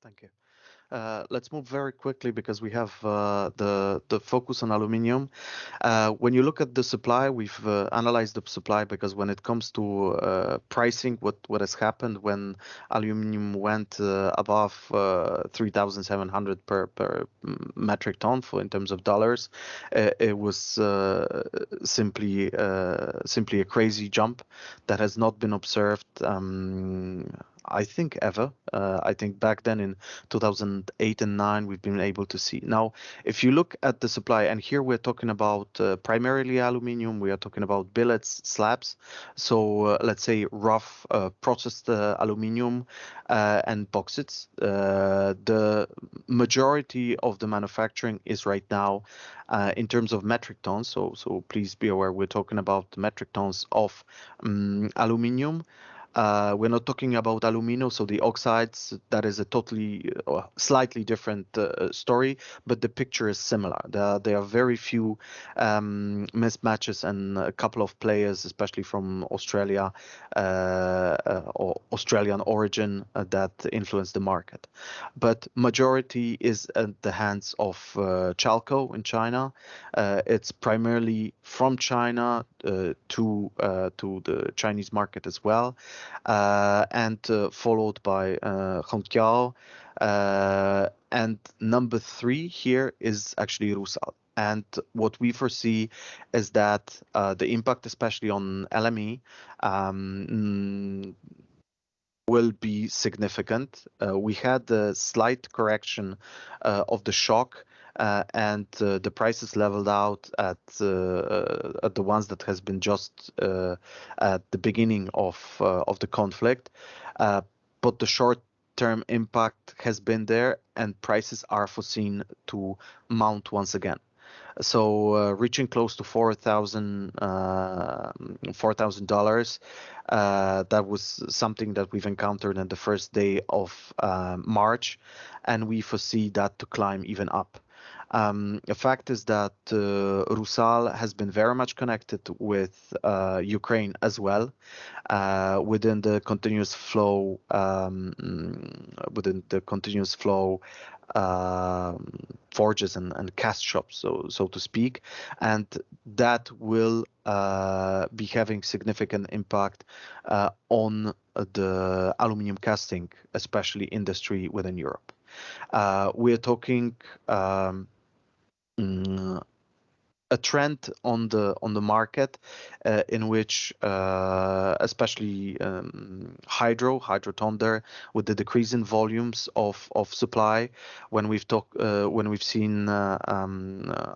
Thank you. Let's move very quickly because we have the focus on aluminum. When you look at the supply, we've analyzed the supply because when it comes to pricing, what has happened when aluminum went above 3,700 per metric ton for in terms of dollars, it was simply a crazy jump that has not been observed. I think ever. I think back then in 2008 and 9 we've been able to see. Now, if you look at the supply, and here we're talking about primarily aluminum, we are talking about billets, slabs. So let's say rough processed aluminum and bauxites. The majority of the manufacturing is right now in terms of metric tons. So please be aware we're talking about metric tons of aluminum. We're not talking about aluminum, so the oxides, that is a totally slightly different story, but the picture is similar. There are very few mismatches and a couple of players, especially from Australia or Australian origin, that influence the market. But majority is at the hands of Chalco in China. It's primarily from China to the Chinese market as well, and followed by Hongqiao. And number three here is actually Rusal. And what we foresee is that the impact, especially on LME, will be significant. We had a slight correction of the shock, and the prices leveled out at the ones that has been just at the beginning of the conflict. But the short-term impact has been there, and prices are foreseen to mount once again. So reaching close to $4,000. That was something that we've encountered in the first day of March, and we foresee that to climb even up. The fact is that Rusal has been very much connected with Ukraine as well, within the continuous flow, forges and cast shops, so to speak, and that will be having significant impact on the aluminum casting, especially industry within Europe. We're talking a trend on the market in which especially hydro thunder, with the decrease in volumes of supply, when we've seen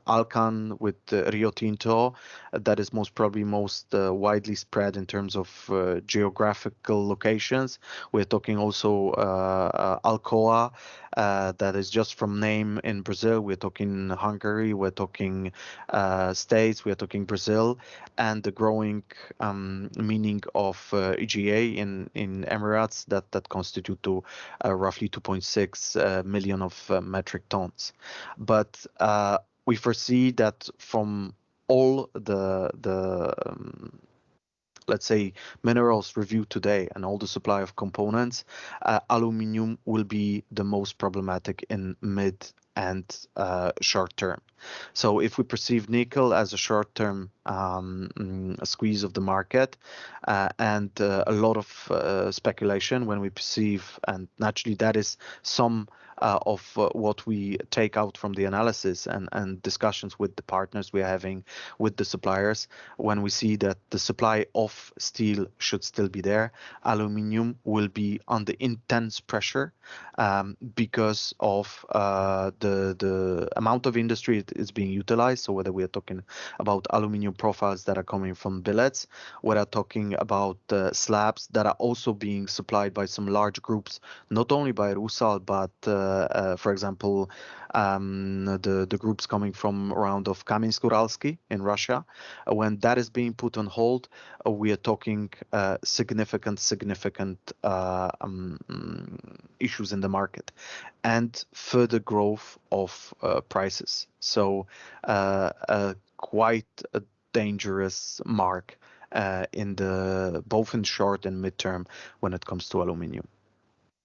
Alcan with Rio Tinto, that is most widely spread in terms of geographical locations. We're talking also Alcoa, that is just from name in Brazil. We're talking Hungary, we're talking States, we are talking Brazil, and the growing meaning of EGA in Emirates that constitute to roughly 2.6 million of metric tons. But we foresee that from all the let's say minerals reviewed today and all the supply of components, aluminum will be the most problematic in mid and short term. So if we perceive nickel as a short-term squeeze of the market, and a lot of speculation when we perceive, and naturally that is some of what we take out from the analysis and discussions with the partners we are having with the suppliers, when we see that the supply of steel should still be there, aluminium will be under intense pressure because of the amount of industry is being utilized. So whether we are talking about aluminum profiles that are coming from billets, we're talking about slabs that are also being supplied by some large groups, not only by Rusal, but for example, the groups coming from around of Kamensk-Uralsky in Russia. When that is being put on hold, we are talking significant issues in the market and further growth of prices. So quite a dangerous mark in both in short and midterm when it comes to aluminium.